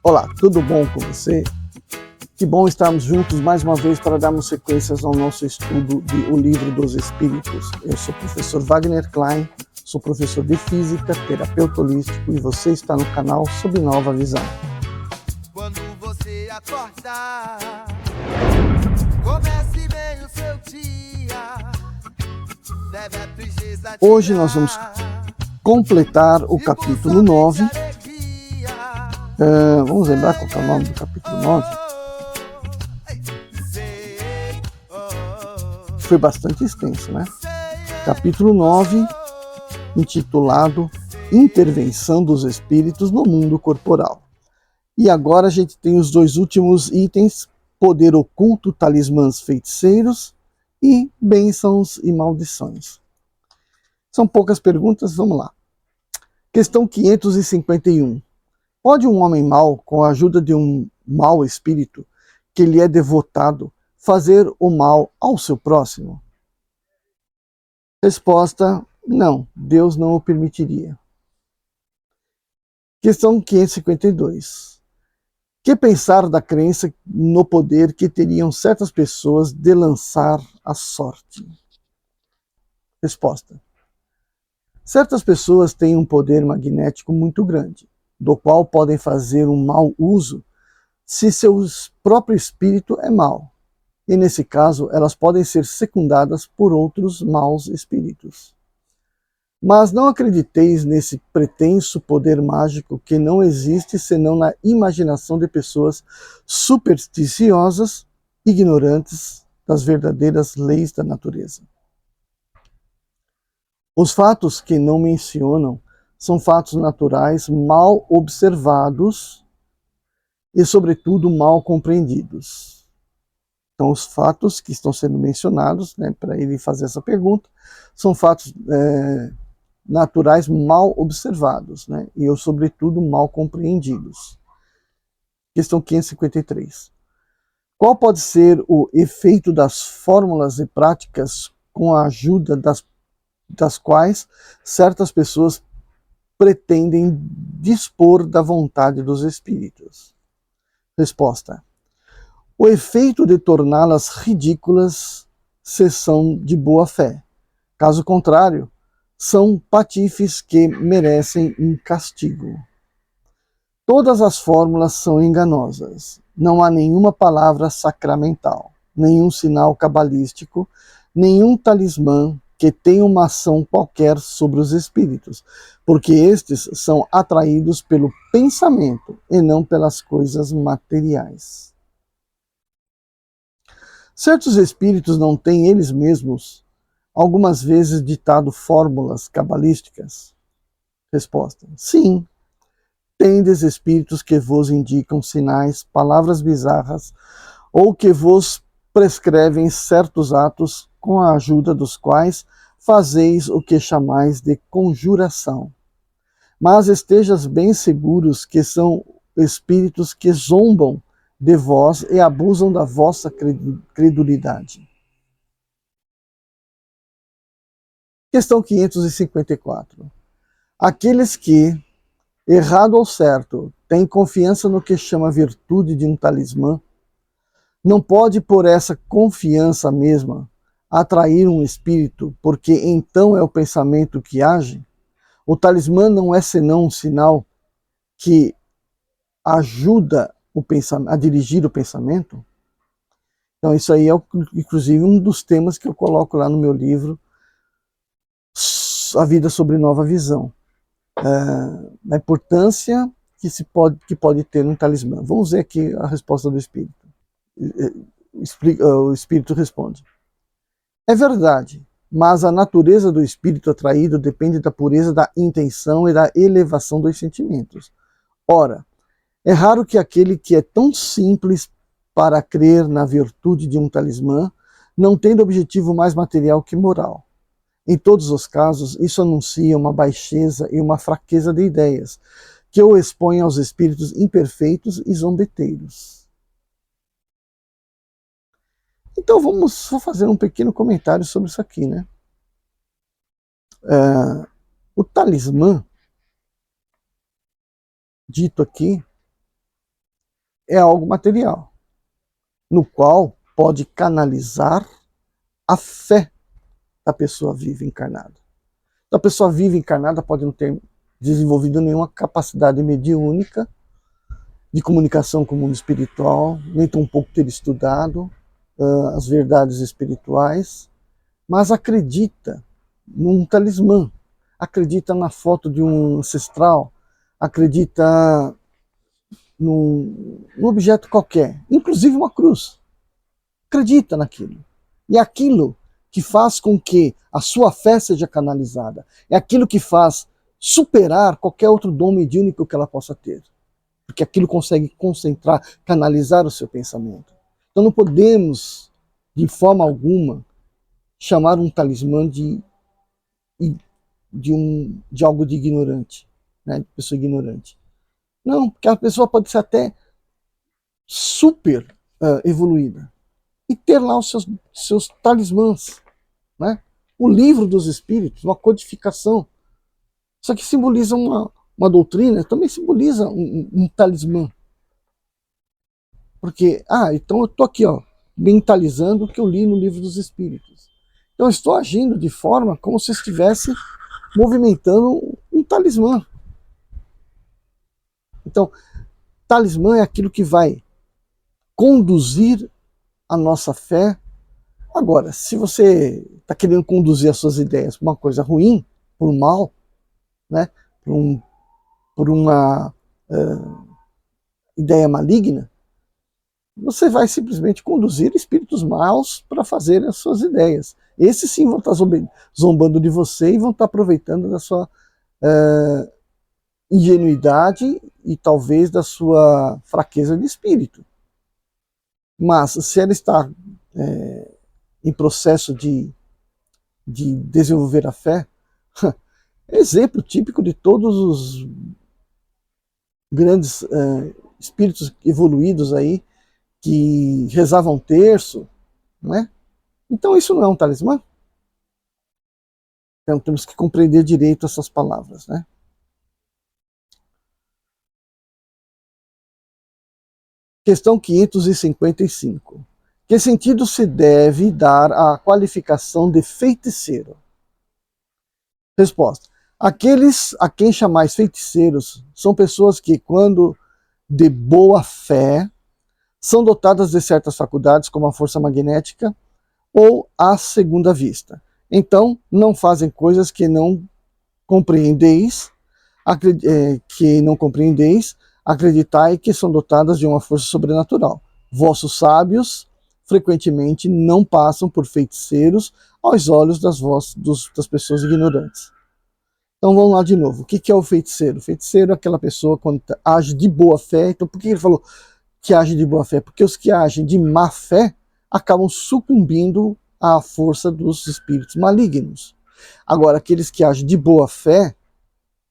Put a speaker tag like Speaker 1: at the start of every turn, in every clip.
Speaker 1: Olá, tudo bom com você? Que bom estarmos juntos mais uma vez para darmos sequências ao nosso estudo de O Livro dos Espíritos. Eu sou o professor Wagner Klein, sou professor de Física, terapeuta holístico e você está no canal Sob Nova Visão.
Speaker 2: Quando você acordar, comece bem o seu dia.
Speaker 1: Hoje nós vamos completar o capítulo 9. Vamos lembrar qual é o nome do capítulo 9? Foi bastante extenso, né? Capítulo 9, intitulado Intervenção dos Espíritos no Mundo Corporal. E agora a gente tem os dois últimos itens, poder oculto, talismãs feiticeiros e bênçãos e maldições. São poucas perguntas, vamos lá. Questão 551. Pode um homem mau, com a ajuda de um mau espírito, que lhe é devotado, fazer o mal ao seu próximo? Resposta: não, Deus não o permitiria. Questão 552. Que pensar da crença no poder que teriam certas pessoas de lançar a sorte? Resposta: certas pessoas têm um poder magnético muito grande, do qual podem fazer um mau uso se seu próprio espírito é mau. E nesse caso, elas podem ser secundadas por outros maus espíritos. Mas não acrediteis nesse pretenso poder mágico que não existe senão na imaginação de pessoas supersticiosas, ignorantes das verdadeiras leis da natureza. Os fatos que não mencionam são fatos naturais mal observados e, sobretudo, mal compreendidos. Então, os fatos que estão sendo mencionados, né, para ele fazer essa pergunta, são fatos naturais mal observados, né, e, sobretudo, mal compreendidos. Questão 553. Qual pode ser o efeito das fórmulas e práticas com a ajuda das quais certas pessoas pretendem dispor da vontade dos espíritos? Resposta: o efeito de torná-las ridículas se são de boa fé. Caso contrário, são patifes que merecem um castigo. Todas as fórmulas são enganosas. Não há nenhuma palavra sacramental, nenhum sinal cabalístico, nenhum talismã que tenha uma ação qualquer sobre os espíritos, porque estes são atraídos pelo pensamento e não pelas coisas materiais. Certos espíritos não têm eles mesmos algumas vezes ditado fórmulas cabalísticas? Resposta: sim. Tendes espíritos que vos indicam sinais, palavras bizarras, ou que vos prescrevem certos atos com a ajuda dos quais fazeis o que chamais de conjuração. Mas estejas bem seguros que são espíritos que zombam de vós e abusam da vossa credulidade. Questão 554. Aqueles que, errado ou certo, têm confiança no que chama virtude de um talismã, não pode por essa confiança mesma atrair um espírito, porque então é o pensamento que age? O talismã não é senão um sinal que ajuda a dirigir o pensamento? Então isso aí é, inclusive, um dos temas que eu coloco lá no meu livro, A Vida Sob Nova Visão. A importância que pode ter um talismã. Vamos ver aqui a resposta do espírito. O espírito responde: é verdade, mas a natureza do espírito atraído depende da pureza da intenção e da elevação dos sentimentos. Ora, é raro que aquele que é tão simples para crer na virtude de um talismã, não tendo objetivo mais material que moral. Em todos os casos, isso anuncia uma baixeza e uma fraqueza de ideias, que o expõe aos espíritos imperfeitos e zombeteiros. Então vamos só fazer um pequeno comentário sobre isso aqui, né? O talismã, dito aqui é algo material, no qual pode canalizar a fé da pessoa viva encarnada. Então, a pessoa viva encarnada pode não ter desenvolvido nenhuma capacidade mediúnica de comunicação com o mundo espiritual, nem tão pouco ter estudado as verdades espirituais, mas acredita num talismã, acredita na foto de um ancestral, acredita num objeto qualquer, inclusive uma cruz. Acredita naquilo. E é aquilo que faz com que a sua fé seja canalizada. É aquilo que faz superar qualquer outro dom mediúnico que ela possa ter. Porque aquilo consegue concentrar, canalizar o seu pensamento. Então não podemos, de forma alguma, chamar um talismã de algo de ignorante, né? De pessoa ignorante. Não, porque a pessoa pode ser até super evoluída e ter lá os seus talismãs, né? O livro dos espíritos, uma codificação. Isso aqui simboliza uma doutrina, também simboliza um talismã. Porque, então eu estou aqui, mentalizando o que eu li no livro dos espíritos. Então eu estou agindo de forma como se estivesse movimentando um talismã. Então, talismã é aquilo que vai conduzir a nossa fé. Agora, se você está querendo conduzir as suas ideias para uma coisa ruim, por um mal, né, por uma ideia maligna, você vai simplesmente conduzir espíritos maus para fazer as suas ideias. Esses sim vão estar zombando de você e vão estar aproveitando da sua ingenuidade e talvez da sua fraqueza de espírito. Mas se ela está em processo de desenvolver a fé, exemplo típico de todos os grandes espíritos evoluídos aí, que rezavam terço, né? Então isso não é um talismã? Então temos que compreender direito essas palavras, né? Questão 555. Que sentido se deve dar à qualificação de feiticeiro? Resposta. Aqueles a quem chamais feiticeiros são pessoas que, quando de boa fé, são dotadas de certas faculdades, como a força magnética ou a segunda vista. Então, não fazem coisas que não compreendeis, acreditai que são dotadas de uma força sobrenatural. Vossos sábios, frequentemente, não passam por feiticeiros aos olhos das pessoas ignorantes. Então vamos lá de novo. O que é o feiticeiro? O feiticeiro é aquela pessoa quando age de boa fé. Então por que ele falou que age de boa fé? Porque os que agem de má fé acabam sucumbindo à força dos espíritos malignos. Agora, aqueles que agem de boa fé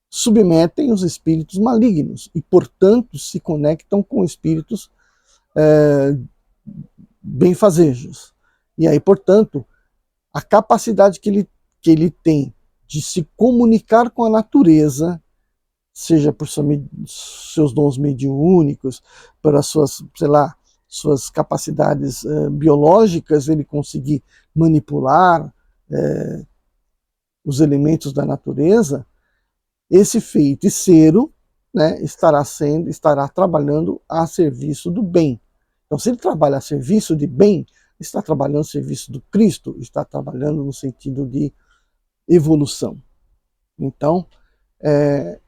Speaker 1: submetem os espíritos malignos e, portanto, se conectam com espíritos benfazejos. E aí, portanto, a capacidade que ele tem de se comunicar com a natureza, seja por seus dons mediúnicos, pelas suas, suas capacidades biológicas, ele conseguir manipular os elementos da natureza, esse feiticeiro, né, estará trabalhando a serviço do bem. Então, se ele trabalha a serviço de bem, está trabalhando a serviço do Cristo, está trabalhando no sentido de evolução. Então, é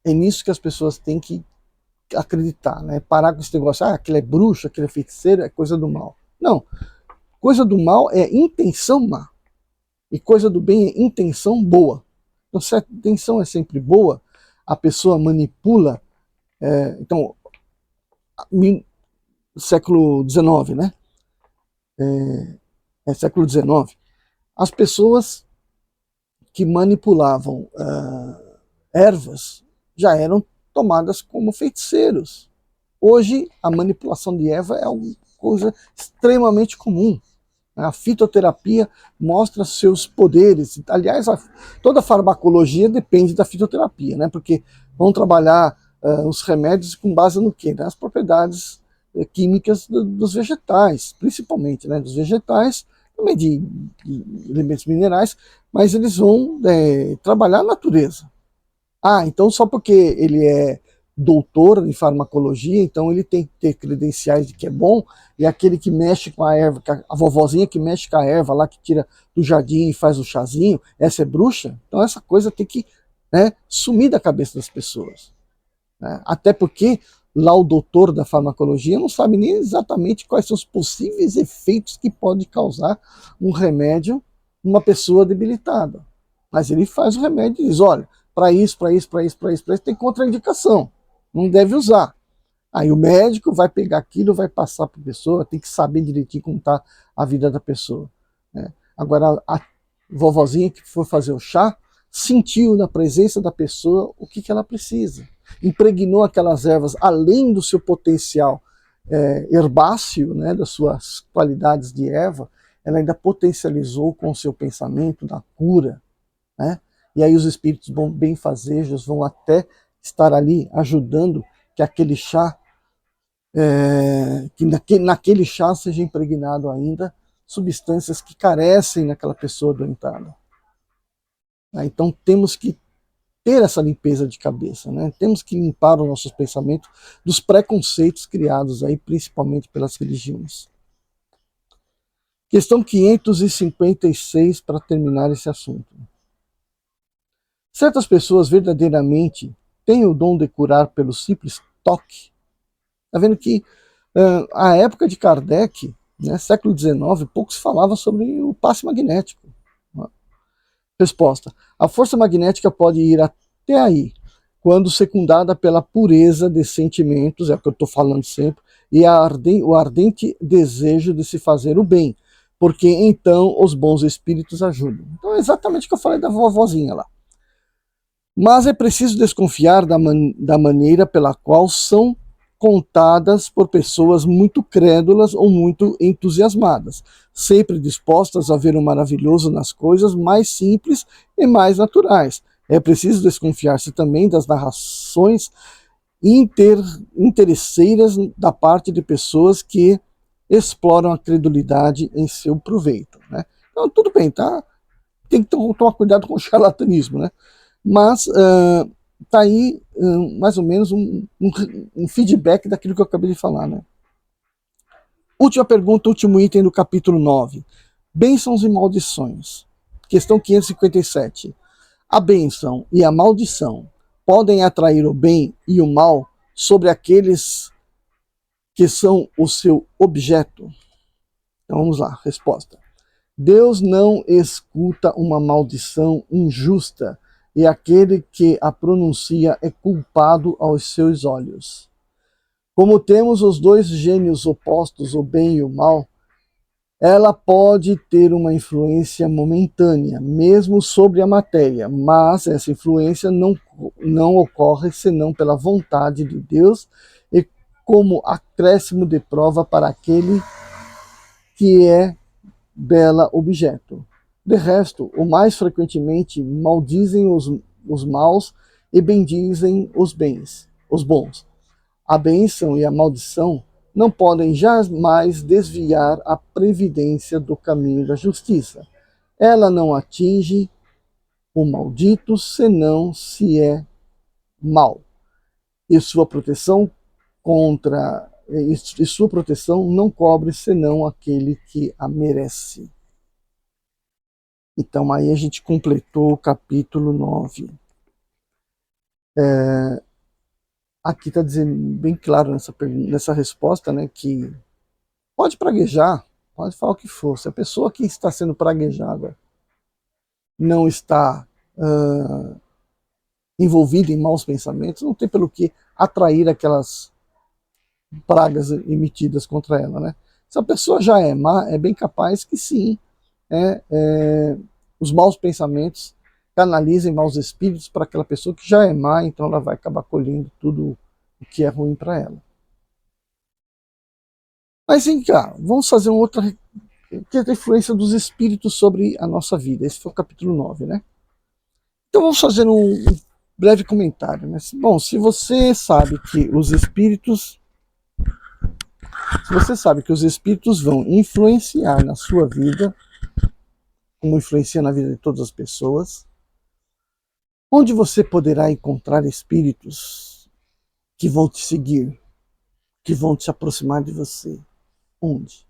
Speaker 1: nisso que as pessoas têm que acreditar, né? Parar com esse negócio, aquele é bruxo, aquele é feiticeiro, é coisa do mal. Não, coisa do mal é intenção má, e coisa do bem é intenção boa. Então, se a intenção é sempre boa, a pessoa manipula, então, século XIX, né? Século XIX, as pessoas que manipulavam ervas já eram tomadas como feiticeiros. Hoje, a manipulação de erva é uma coisa extremamente comum. A fitoterapia mostra seus poderes. Aliás, toda farmacologia depende da fitoterapia, né? Porque vão trabalhar os remédios com base no quê? Nas propriedades químicas dos vegetais, principalmente, né? Dos vegetais, também de elementos minerais, mas eles vão trabalhar a natureza. Ah, então só porque ele é doutor em farmacologia, então ele tem que ter credenciais de que é bom, e aquele que mexe com a erva, a vovozinha que mexe com a erva lá, que tira do jardim e faz o chazinho, essa é bruxa? Então essa coisa tem que, né, sumir da cabeça das pessoas. Né? Até porque lá o doutor da farmacologia não sabe nem exatamente quais são os possíveis efeitos que pode causar um remédio numa pessoa debilitada. Mas ele faz o remédio e diz, olha, para isso, tem contraindicação, não deve usar. Aí o médico vai pegar aquilo, vai passar para a pessoa, tem que saber direitinho como está a vida da pessoa. Né? Agora, a vovozinha que for fazer o chá, sentiu na presença da pessoa o que ela precisa. Impregnou aquelas ervas, além do seu potencial herbáceo, né, das suas qualidades de erva, ela ainda potencializou com o seu pensamento da cura, né? E aí os espíritos benfazejos vão até estar ali ajudando que aquele chá, que naquele chá seja impregnado ainda substâncias que carecem naquela pessoa doentada. Então temos que ter essa limpeza de cabeça, né? Temos que limpar os nossos pensamentos dos preconceitos criados aí, principalmente pelas religiões. Questão 556 para terminar esse assunto. Certas pessoas verdadeiramente têm o dom de curar pelo simples toque. Está vendo que a época de Kardec, né, século XIX, pouco se falava sobre o passe magnético. Resposta. A força magnética pode ir até aí, quando secundada pela pureza de sentimentos, é o que eu estou falando sempre, e o ardente desejo de se fazer o bem, porque então os bons espíritos ajudam. Então é exatamente o que eu falei da vovozinha lá. Mas é preciso desconfiar da maneira pela qual são contadas por pessoas muito crédulas ou muito entusiasmadas, sempre dispostas a ver o maravilhoso nas coisas mais simples e mais naturais. É preciso desconfiar-se também das narrações interesseiras da parte de pessoas que exploram a credulidade em seu proveito. Né? Então, tudo bem, tá? Tem que tomar cuidado com o charlatanismo, né? Mas tá aí mais ou menos um feedback daquilo que eu acabei de falar. Né? Última pergunta, último item do capítulo 9. Bênçãos e maldições. Questão 557. A bênção e a maldição podem atrair o bem e o mal sobre aqueles que são o seu objeto? Então vamos lá, resposta. Deus não escuta uma maldição injusta, e aquele que a pronuncia é culpado aos seus olhos. Como temos os dois gênios opostos, o bem e o mal, ela pode ter uma influência momentânea, mesmo sobre a matéria, mas essa influência não ocorre senão pela vontade de Deus e como acréscimo de prova para aquele que é dela objeto. De resto, o mais frequentemente maldizem os maus e bendizem os bons. A bênção e a maldição não podem jamais desviar a previdência do caminho da justiça. Ela não atinge o maldito senão se é mau. E sua proteção não cobre senão aquele que a merece. Então aí a gente completou o capítulo 9. Aqui está dizendo bem claro nessa resposta, né, que pode praguejar, pode falar o que for. Se a pessoa que está sendo praguejada não está envolvida em maus pensamentos, não tem pelo que atrair aquelas pragas emitidas contra ela. Né? Se a pessoa já é má, é bem capaz que sim, os maus pensamentos canalizem maus espíritos para aquela pessoa que já é má, então ela vai acabar colhendo tudo o que é ruim para ela. Mas vem cá, vamos fazer uma outra, que é a influência dos espíritos sobre a nossa vida. Esse foi o capítulo 9, né? Então vamos fazer breve comentário, mas, bom, se você sabe que os espíritos vão influenciar na sua vida, como influencia na vida de todas as pessoas, onde você poderá encontrar espíritos que vão te seguir, que vão te aproximar de você? Onde?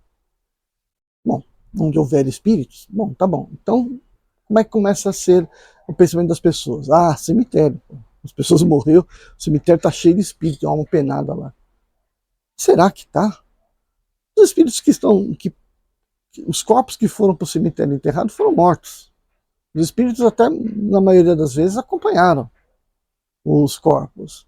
Speaker 1: Bom, onde houver espíritos? Bom, tá bom. Então, como é que começa a ser o pensamento das pessoas? Ah, cemitério. As pessoas morreram, o cemitério está cheio de espíritos, tem uma alma penada lá. Será que tá? Os espíritos os corpos que foram para o cemitério enterrado foram mortos. Os espíritos até, na maioria das vezes, acompanharam os corpos.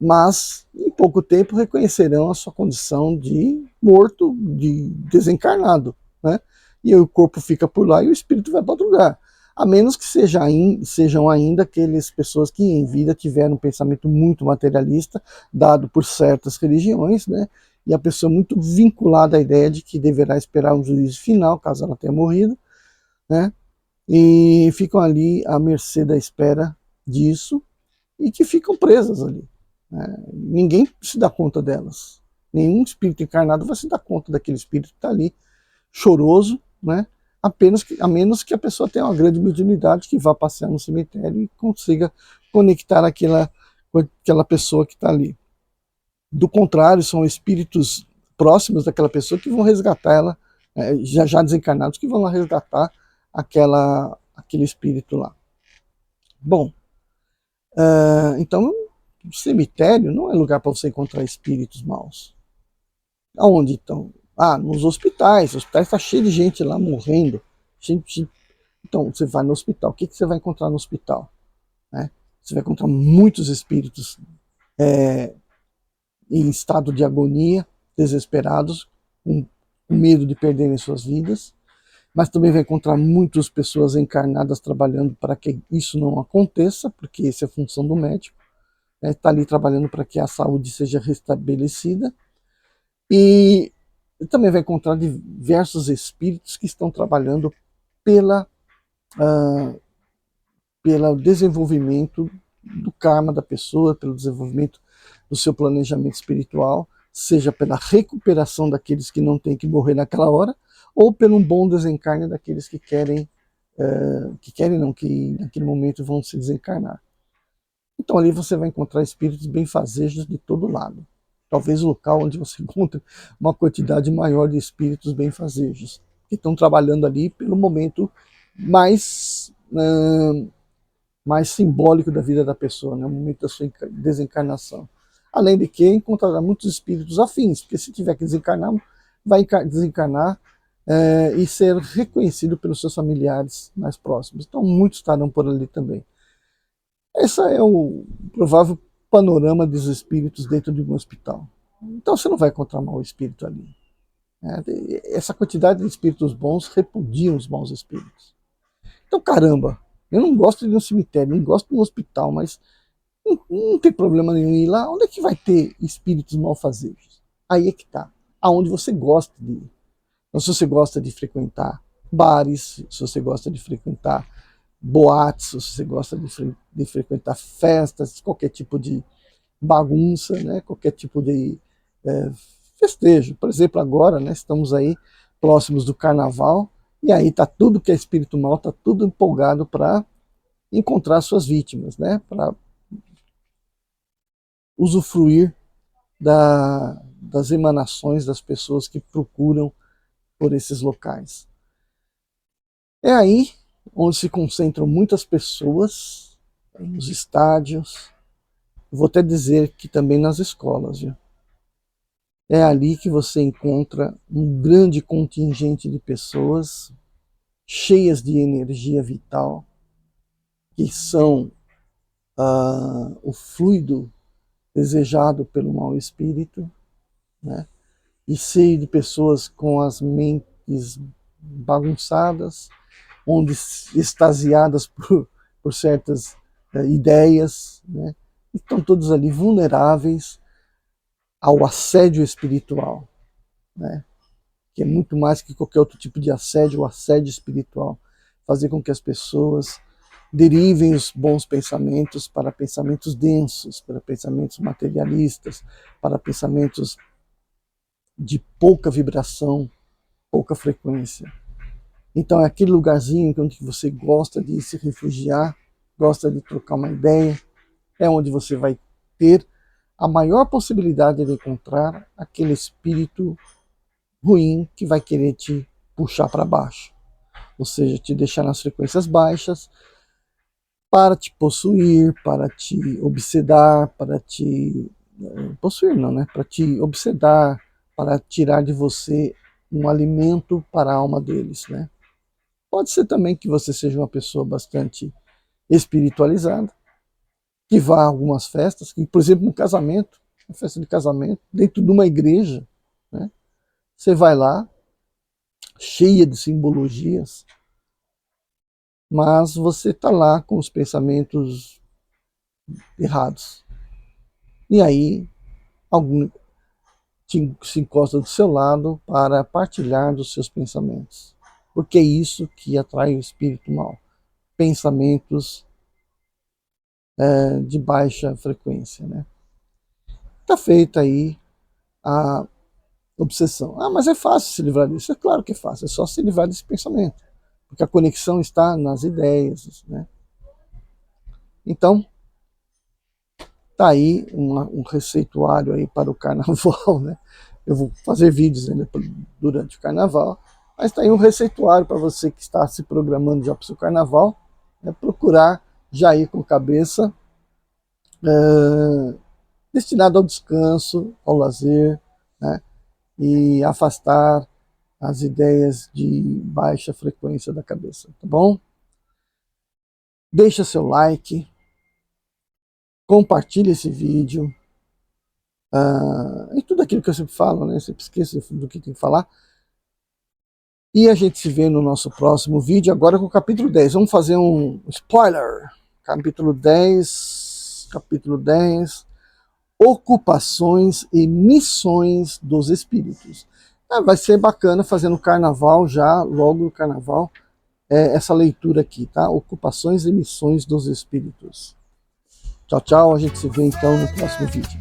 Speaker 1: Mas, em pouco tempo, reconhecerão a sua condição de morto, de desencarnado, né? E aí o corpo fica por lá e o espírito vai para outro lugar. A menos que sejam ainda aquelas pessoas que em vida tiveram um pensamento muito materialista, dado por certas religiões, né? E a pessoa muito vinculada à ideia de que deverá esperar um juízo final, caso ela tenha morrido, né? E ficam ali à mercê da espera disso e que ficam presas ali. Ninguém se dá conta delas. Nenhum espírito encarnado vai se dar conta daquele espírito que está ali, choroso, né? A menos que a pessoa tenha uma grande mediunidade que vá passear no cemitério e consiga conectar com aquela pessoa que está ali. Do contrário, são espíritos próximos daquela pessoa que vão resgatar ela, já desencarnados, que vão lá resgatar aquele espírito lá. Bom, então, o cemitério não é lugar para você encontrar espíritos maus. Aonde então? Ah, nos hospitais. Os hospitais está cheio de gente lá morrendo. Então, você vai no hospital. O que você vai encontrar no hospital? Né? Você vai encontrar muitos espíritos em estado de agonia, desesperados, com medo de perderem suas vidas. Mas também vai encontrar muitas pessoas encarnadas trabalhando para que isso não aconteça, porque essa é a função do médico. Está ali trabalhando para que a saúde seja restabelecida. E também vai encontrar diversos espíritos que estão trabalhando pelo desenvolvimento do karma da pessoa, pelo desenvolvimento do seu planejamento espiritual, seja pela recuperação daqueles que não têm que morrer naquela hora, ou pelo bom desencarne daqueles que naquele momento vão se desencarnar. Então ali você vai encontrar espíritos benfazejos de todo lado. Talvez o local onde você encontre uma quantidade maior de espíritos benfazejos, que estão trabalhando ali pelo momento mais simbólico da vida da pessoa, né? O momento da sua desencarnação. Além de que encontrará muitos espíritos afins, porque se tiver que desencarnar, vai desencarnar e ser reconhecido pelos seus familiares mais próximos. Então muitos estarão por ali também. Esse é o provável panorama dos espíritos dentro de um hospital. Então você não vai encontrar mau espírito ali. Essa quantidade de espíritos bons repudiam os maus espíritos. Então, caramba, eu não gosto de um cemitério, não gosto de um hospital, mas não tem problema nenhum ir lá. Onde é que vai ter espíritos malfazejos? Aí é que tá. Aonde você gosta de ir. Então, se você gosta de frequentar bares, se você gosta de frequentar boates, se você gosta de frequentar festas, qualquer tipo de bagunça, né? Qualquer tipo de festejo. Por exemplo, agora, né, estamos aí próximos do carnaval, e aí tá tudo que é espírito mal, tá tudo empolgado para encontrar suas vítimas, né? Para usufruir das emanações das pessoas que procuram por esses locais. É aí onde se concentram muitas pessoas, nos estádios, vou até dizer que também nas escolas, viu? É ali que você encontra um grande contingente de pessoas cheias de energia vital, que são o fluido desejado pelo mau espírito, né? E cheio de pessoas com as mentes bagunçadas, onde extasiadas por certas ideias, né? Estão todos ali vulneráveis ao assédio espiritual, né? Que é muito mais que qualquer outro tipo de assédio, o assédio espiritual, fazer com que as pessoas derivem os bons pensamentos para pensamentos densos, para pensamentos materialistas, para pensamentos de pouca vibração, pouca frequência. Então é aquele lugarzinho onde você gosta de se refugiar, gosta de trocar uma ideia, é onde você vai ter a maior possibilidade de encontrar aquele espírito ruim que vai querer te puxar para baixo. Ou seja, te deixar nas frequências baixas, para te possuir, para te obsedar, para te... possuir não, né? Para te obsedar, para tirar de você um alimento para a alma deles, né? Pode ser também que você seja uma pessoa bastante espiritualizada, que vá a algumas festas, que, por exemplo, no casamento, uma festa de casamento, dentro de uma igreja, né? Você vai lá, cheia de simbologias, mas você está lá com os pensamentos errados. E aí, algum se encosta do seu lado para partilhar dos seus pensamentos. Porque é isso que atrai o espírito mal. Pensamentos de baixa frequência, né? Tá feita aí a obsessão. Ah, mas é fácil se livrar disso. É claro que é fácil, é só se livrar desse pensamento. Porque a conexão está nas ideias, né? Então, tá aí um receituário aí para o carnaval, né? Eu vou fazer vídeos ainda durante o carnaval, mas tá aí um receituário para você que está se programando já para o seu carnaval, né? Procurar já ir com cabeça destinado ao descanso, ao lazer, né? E afastar as ideias de baixa frequência da cabeça, tá bom? Deixa seu like, compartilhe esse vídeo, e tudo aquilo que eu sempre falo, né? Eu sempre esqueço do que tem que falar. E a gente se vê no nosso próximo vídeo, agora com o capítulo 10. Vamos fazer um spoiler. Capítulo 10, ocupações e missões dos espíritos. Vai ser bacana fazer no carnaval, já logo no carnaval, essa leitura aqui, tá? Ocupações e missões dos espíritos. Tchau, tchau. A gente se vê então no próximo vídeo.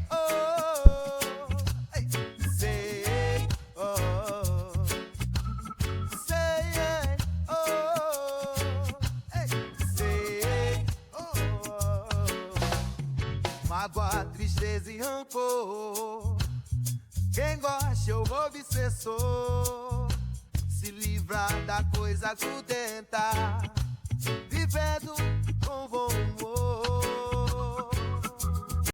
Speaker 2: Mágoa, tristeza e rancor. Quem gosta ou obsessor, se livra da coisa grudenta, vivendo